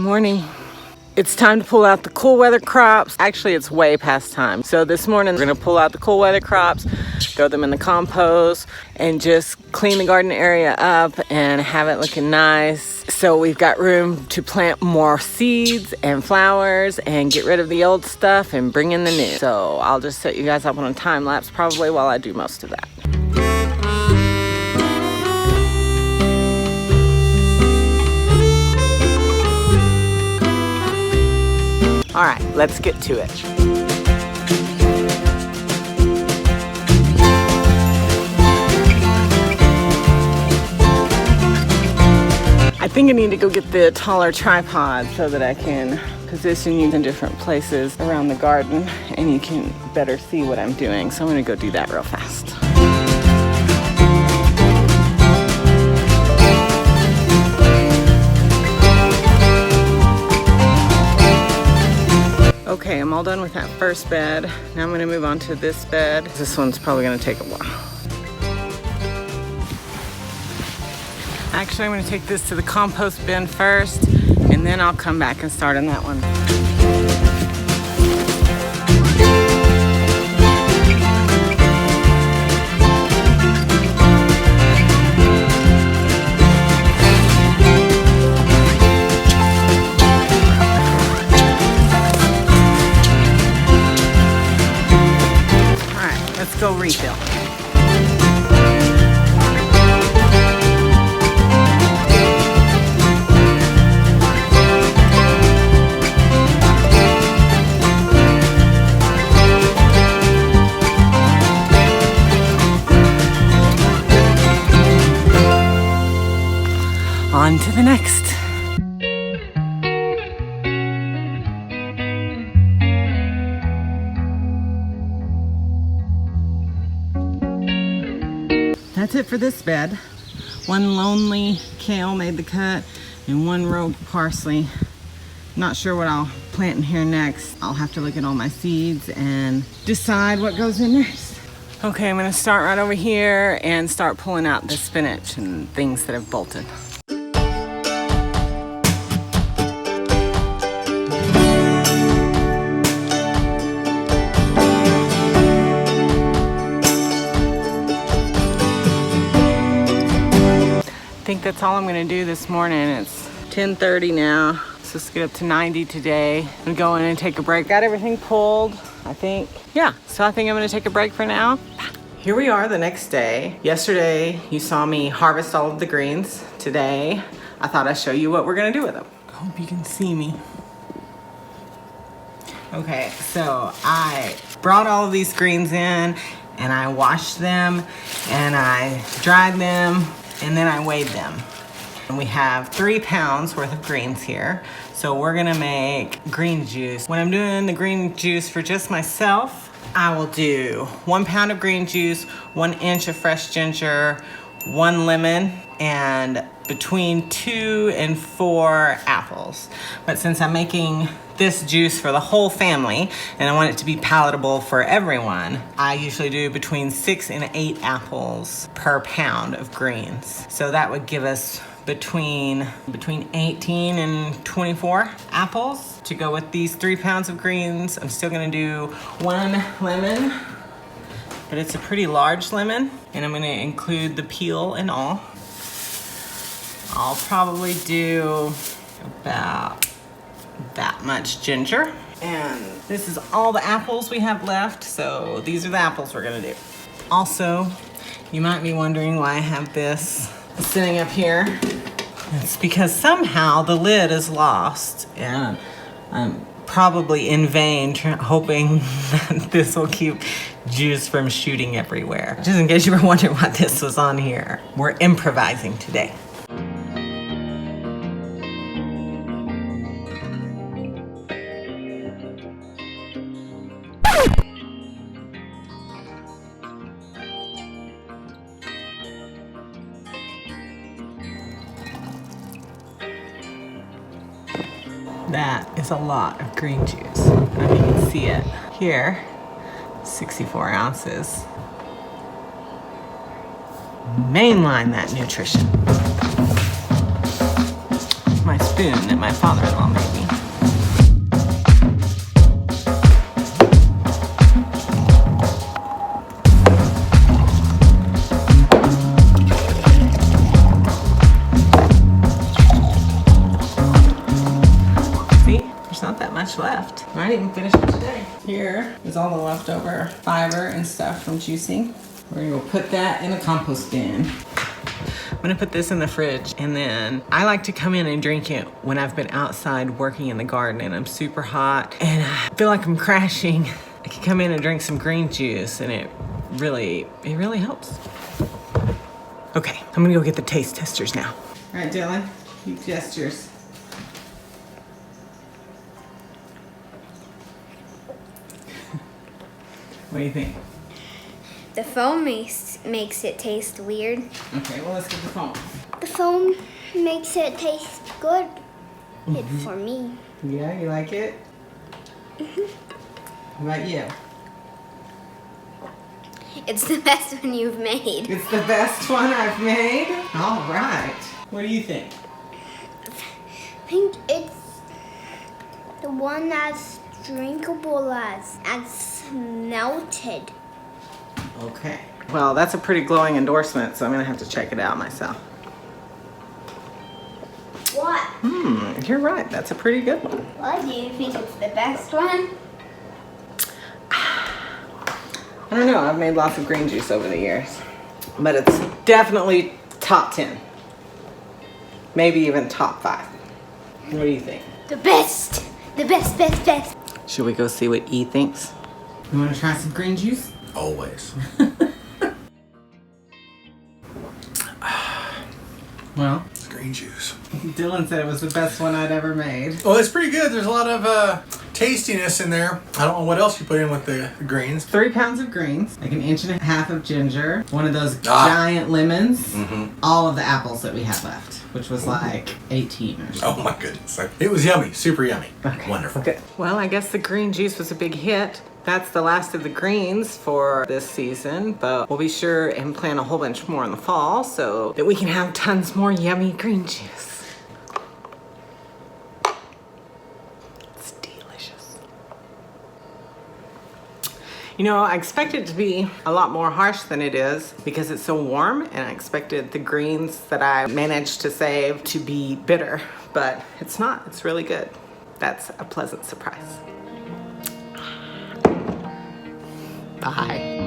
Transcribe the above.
morning. It's time to pull out the cool weather crops. Actually, it's way past time. So this morning, we're gonna pull out the cool weather crops, throw them in the compost, and just clean the garden area up and have it looking nice. So we've got room to plant more seeds and flowers and get rid of the old stuff and bring in the new. So I'll just set you guys up on a time lapse probably while I do most of that. All right, let's get to it. I think I need to go get the taller tripod so that I can position you in different places around the garden and you can better see what I'm doing. So I'm gonna go do that real fast. Okay, I'm all done with that first bed. Now I'm gonna move on to this bed. This one's probably gonna take a while. Actually, I'm gonna take this to the compost bin first, and then I'll come back and start on that one. Go refill. On to the next. That's it for this bed. One lonely kale made the cut and one rogue parsley. Not sure what I'll plant in here next. I'll have to look at all my seeds and decide what goes in next. Okay, I'm gonna start right over here and start pulling out the spinach and things that have bolted. I think that's all I'm gonna do this morning. It's 10:30 now. So let's get up to 90 today and go in and take a break. Got everything pulled, I think. Yeah, so I think I'm gonna take a break for now. Here we are the next day. Yesterday, you saw me harvest all of the greens. Today, I thought I'd show you what we're gonna do with them. I hope you can see me. Okay, so I brought all of these greens in and I washed them and I dried them and then I weighed them. And we have 3 pounds worth of greens here. So we're gonna make green juice. When I'm doing the green juice for just myself, I will do 1 pound of green juice, 1 inch of fresh ginger, 1 lemon, and between 2 and 4 apples. But since I'm making this juice for the whole family and I want it to be palatable for everyone, I usually do between 6 and 8 apples per pound of greens. So that would give us between 18 and 24 apples to go with these 3 pounds of greens. I'm still gonna do 1 lemon, but it's a pretty large lemon, and I'm gonna include the peel and all. I'll probably do about that much ginger. And this is all the apples we have left, so these are the apples we're gonna do. Also, you might be wondering why I have this sitting up here. It's because somehow the lid is lost, and I'm probably in vain hoping that this will keep juice from shooting everywhere. Just in case you were wondering why this was on here. We're improvising today. That is a lot of green juice. I don't know if you can see it here. 64 ounces. Mainline that nutrition. my spoon that my father-in-law made me. There's not that much left. I didn't even finish it today. Here is all the leftover fiber and stuff from juicing. We're gonna go put that in a compost bin. I'm gonna put this in the fridge, and then I like to come in and drink it when I've been outside working in the garden and I'm super hot and I feel like I'm crashing. I can come in and drink some green juice and it really helps. Okay, I'm gonna go get the taste testers now. All right, Dylan, you test yours. What do you think? The foam makes it taste weird. Okay, well, let's get the foam. The foam makes it taste good. For me. Yeah, you like it? What about you? It's the best one you've made. It's the best one I've made? All right. What do you think? I think it's the one that's drinkable as melted. Okay. Well, that's a pretty glowing endorsement, so I'm gonna have to check it out myself. What? You're right. That's a pretty good one. What, do you think it's the best one? I don't know. I've made lots of green juice over the years, but it's definitely top 10. Maybe even top 5. What do you think? The best. The best. Should we go see what E thinks? You want to try some green juice? Always. Well, It's green juice. Dylan said it was the best one I'd ever made. Well, it's pretty good. There's a lot of tastiness in there. I don't know what else you put in with the greens. 3 pounds of greens, like 1.5 inches of ginger, one of those giant lemons, all of the apples that we had left, which was like 18 or something. Oh my goodness. It was yummy. Super yummy. Okay. Wonderful. Good. Well, I guess the green juice was a big hit. That's the last of the greens for this season, but we'll be sure and plant a whole bunch more in the fall so that we can have tons more yummy green juice. It's delicious. You know, I expected it to be a lot more harsh than it is because it's so warm, and I expected the greens that I managed to save to be bitter, but it's not. It's really good. That's a pleasant surprise. Bye.